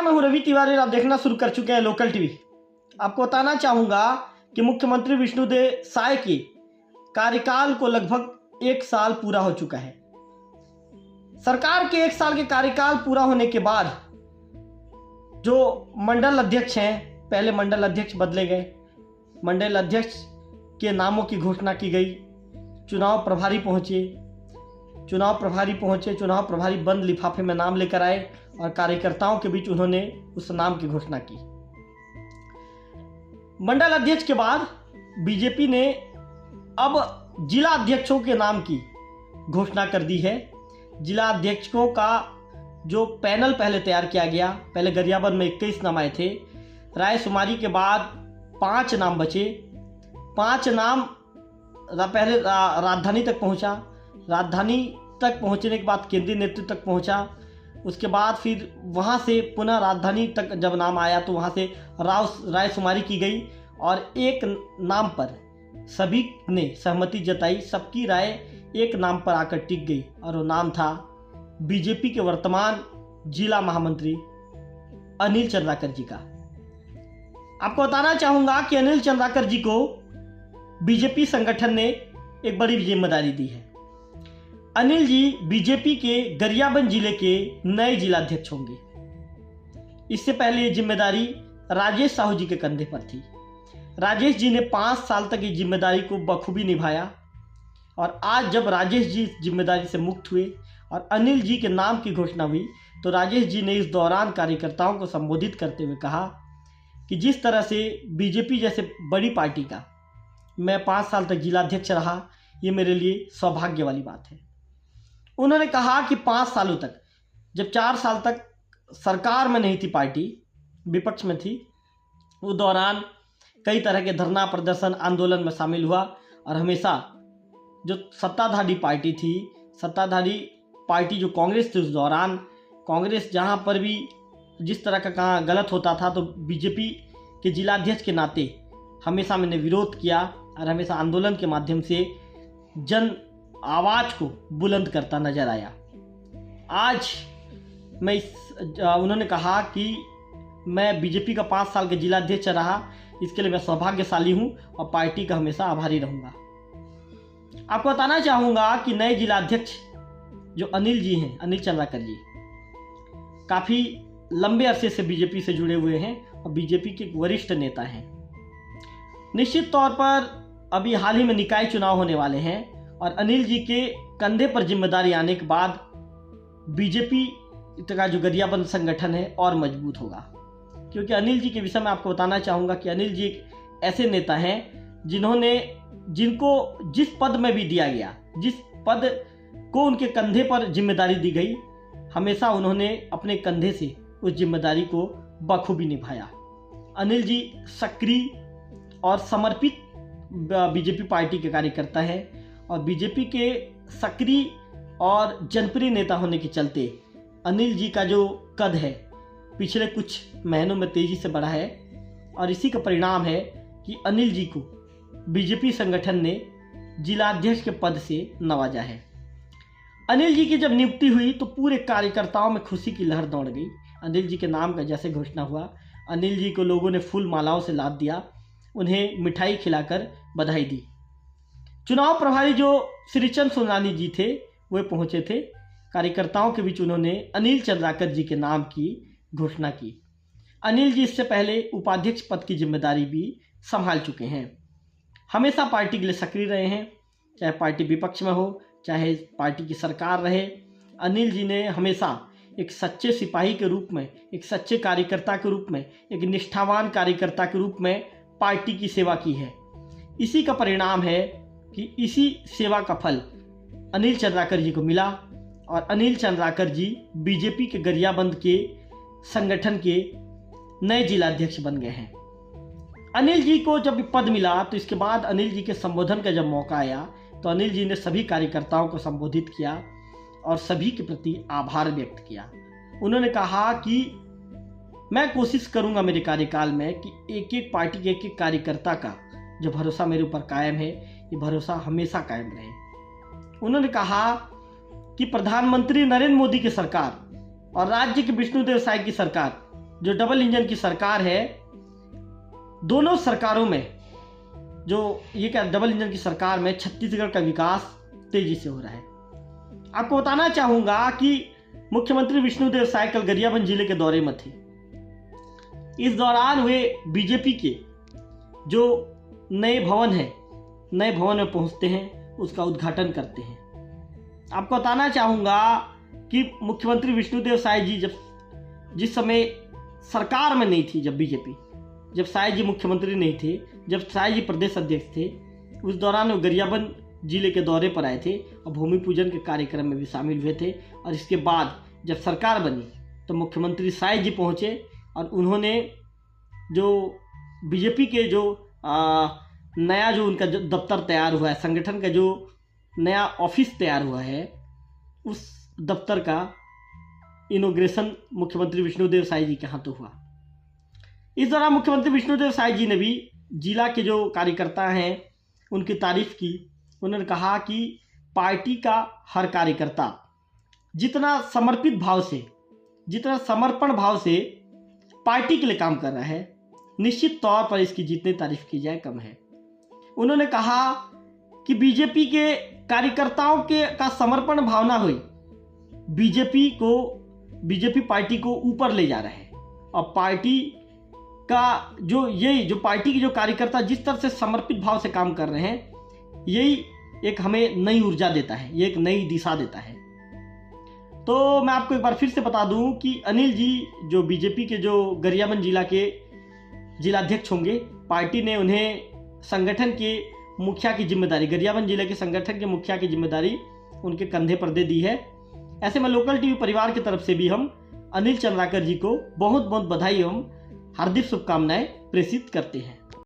नमस्कार, मैं हूं रवि तिवारी और आप देखना शुरू कर चुके हैं लोकल टीवी। आपको बताना चाहूँगा कि मुख्यमंत्री विष्णुदेव साय के कार्यकाल को लगभग 1 साल पूरा हो चुका है। सरकार के 1 साल के कार्यकाल पूरा होने के बाद जो मंडल अध्यक्ष हैं, पहले मंडल अध्यक्ष बदले गए, मंडल अध्यक्ष के नामों की घोषणा की गई, चुनाव प्रभारी पहुंचे, चुनाव प्रभारी बंद लिफाफे में नाम लेकर आए और कार्यकर्ताओं के बीच उन्होंने उस नाम की घोषणा की। मंडल अध्यक्ष के बाद बीजेपी ने अब जिला अध्यक्षों के नाम की घोषणा कर दी है। जिला अध्यक्षों का जो पैनल पहले तैयार किया गया, पहले गरियाबंद में 21 नाम आए थे, रायसुमारी के बाद 5 नाम बचे। 5 नाम पहले राजधानी तक पहुंचा, राजधानी तक पहुंचने के बाद केंद्रीय नेतृत्व तक पहुंचा, उसके बाद फिर वहां से पुनः राजधानी तक जब नाम आया तो वहां से रायसुमारी की गई और एक नाम पर सभी ने सहमति जताई, सबकी राय एक नाम पर आकर टिक गई और वो नाम था बीजेपी के वर्तमान जिला महामंत्री अनिल चंद्राकर जी का। आपको बताना चाहूंगा कि अनिल चंद्राकर जी को बीजेपी संगठन ने एक बड़ी जिम्मेदारी दी है। अनिल जी बीजेपी के गरियाबंद जिले के नए जिलाध्यक्ष होंगे। इससे पहले ये जिम्मेदारी राजेश साहू जी के कंधे पर थी। राजेश जी ने 5 साल तक इस जिम्मेदारी को बखूबी निभाया और आज जब राजेश जी इस जिम्मेदारी से मुक्त हुए और अनिल जी के नाम की घोषणा हुई तो राजेश जी ने इस दौरान कार्यकर्ताओं को संबोधित करते हुए कहा कि जिस तरह से बीजेपी जैसे बड़ी पार्टी का मैं 5 साल तक जिलाध्यक्ष रहा, ये मेरे लिए सौभाग्य वाली बात है। उन्होंने कहा कि 5 सालों तक, जब 4 साल तक सरकार में नहीं थी पार्टी, विपक्ष में थी, उस दौरान कई तरह के धरना प्रदर्शन आंदोलन में शामिल हुआ और हमेशा जो सत्ताधारी पार्टी थी, सत्ताधारी पार्टी जो कांग्रेस थी, उस दौरान कांग्रेस जहां पर भी जिस तरह का कहाँ गलत होता था तो बीजेपी के जिलाध्यक्ष के नाते हमेशा मैंने विरोध किया और हमेशा आंदोलन के माध्यम से जन आवाज़ को बुलंद करता नजर आया। आज मैं उन्होंने कहा कि मैं बीजेपी का 5 साल के जिलाध्यक्ष रहा, इसके लिए मैं सौभाग्यशाली हूं और पार्टी का हमेशा आभारी रहूंगा। आपको बताना चाहूंगा कि नए जिलाध्यक्ष जो अनिल जी हैं, अनिल चंद्राकर जी, काफ़ी लंबे अरसे से बीजेपी से जुड़े हुए हैं और बीजेपी के एक वरिष्ठ नेता हैं। निश्चित तौर पर अभी हाल ही में निकाय चुनाव होने वाले हैं और अनिल जी के कंधे पर जिम्मेदारी आने के बाद बीजेपी का जो गरियाबंद संगठन है और मजबूत होगा। क्योंकि अनिल जी के विषय में आपको बताना चाहूँगा कि अनिल जी एक ऐसे नेता हैं जिनको जिस पद में भी दिया गया, जिस पद को उनके कंधे पर जिम्मेदारी दी गई, हमेशा उन्होंने अपने कंधे से उस जिम्मेदारी को बखूबी निभाया। अनिल जी सक्रिय और समर्पित बीजेपी पार्टी के कार्यकर्ता हैं और बीजेपी के सक्रिय और जनप्रिय नेता होने के चलते अनिल जी का जो कद है पिछले कुछ महीनों में तेजी से बढ़ा है और इसी का परिणाम है कि अनिल जी को बीजेपी संगठन ने जिलाध्यक्ष के पद से नवाजा है। अनिल जी की जब नियुक्ति हुई तो पूरे कार्यकर्ताओं में खुशी की लहर दौड़ गई। अनिल जी के नाम का जैसे घोषणा हुआ, अनिल जी को लोगों ने फूल मालाओं से लाद दिया, उन्हें मिठाई खिलाकर बधाई दी। चुनाव प्रभारी जो श्री चंद सोनानी जी थे वे पहुंचे थे। कार्यकर्ताओं के बीच उन्होंने अनिल चंद्राकर जी के नाम की घोषणा की। अनिल जी इससे पहले उपाध्यक्ष पद की जिम्मेदारी भी संभाल चुके हैं। हमेशा पार्टी के लिए सक्रिय रहे हैं, चाहे पार्टी विपक्ष में हो, चाहे पार्टी की सरकार रहे। अनिल जी ने हमेशा एक सच्चे सिपाही के रूप में, एक सच्चे कार्यकर्ता के रूप में, एक निष्ठावान कार्यकर्ता के रूप में पार्टी की सेवा की है। इसी का परिणाम है कि इसी सेवा का फल अनिल चंद्राकर जी को मिला और अनिल चंद्राकर जी बीजेपी के गरियाबंद के संगठन के नए जिलाध्यक्ष बन गए हैं। अनिल जी को जब पद मिला तो इसके बाद अनिल जी के संबोधन का जब मौका आया तो अनिल जी ने सभी कार्यकर्ताओं को संबोधित किया और सभी के प्रति आभार व्यक्त किया। उन्होंने कहा कि मैं कोशिश करूंगा मेरे कार्यकाल में कि एक एक पार्टी के एक एक कार्यकर्ता का जो भरोसा मेरे ऊपर कायम है, ये भरोसा हमेशा कायम रहे। उन्होंने कहा कि प्रधानमंत्री नरेंद्र मोदी की सरकार और राज्य के विष्णुदेव साय की सरकार जो डबल इंजन की सरकार है, दोनों सरकारों में जो ये क्या डबल इंजन की सरकार में छत्तीसगढ़ का विकास तेजी से हो रहा है। आपको बताना चाहूंगा कि मुख्यमंत्री विष्णुदेव साय कल गरियाबंद जिले के दौरे में थे। इस दौरान वे बीजेपी के जो नए भवन में पहुंचते हैं, उसका उद्घाटन करते हैं। आपको बताना चाहूंगा कि मुख्यमंत्री विष्णुदेव साय जी जिस समय सरकार में नहीं थी, जब साय जी मुख्यमंत्री नहीं थे, जब साय जी प्रदेश अध्यक्ष थे, उस दौरान वो गरियाबंद जिले के दौरे पर आए थे और भूमि पूजन के कार्यक्रम में भी शामिल हुए थे। और इसके बाद जब सरकार बनी तो मुख्यमंत्री साय जी पहुंचे और उन्होंने जो बीजेपी के जो नया जो उनका जो दफ्तर तैयार हुआ है, संगठन का जो नया ऑफिस तैयार हुआ है, उस दफ्तर का इनॉग्रेशन मुख्यमंत्री विष्णुदेव साय जी के हाथों हुआ। इस दौरान मुख्यमंत्री विष्णुदेव साय जी ने भी जिला के जो कार्यकर्ता हैं उनकी तारीफ की। उन्होंने कहा कि पार्टी का हर कार्यकर्ता जितना समर्पित भाव से, जितना समर्पण भाव से पार्टी के लिए काम कर रहा है, निश्चित तौर पर इसकी जितनी तारीफ की जाए कम है। उन्होंने कहा कि बीजेपी के कार्यकर्ताओं का समर्पण भावना हुई बीजेपी पार्टी को ऊपर ले जा रहा है। और पार्टी का जो पार्टी के जो कार्यकर्ता जिस तरह से समर्पित भाव से काम कर रहे हैं, यही एक हमें नई ऊर्जा देता है, ये एक नई दिशा देता है। तो मैं आपको एक बार फिर से बता दूं कि अनिल जी जो बीजेपी के जो गरियाबंद जिला के जिलाध्यक्ष होंगे, पार्टी ने उन्हें संगठन के मुखिया की जिम्मेदारी, गरियाबंद जिले के संगठन के मुखिया की जिम्मेदारी उनके कंधे पर दे दी है। ऐसे में लोकल टीवी परिवार की तरफ से भी हम अनिल चंद्राकर जी को बहुत बहुत बधाई एवं हार्दिक शुभकामनाएं प्रेषित करते हैं।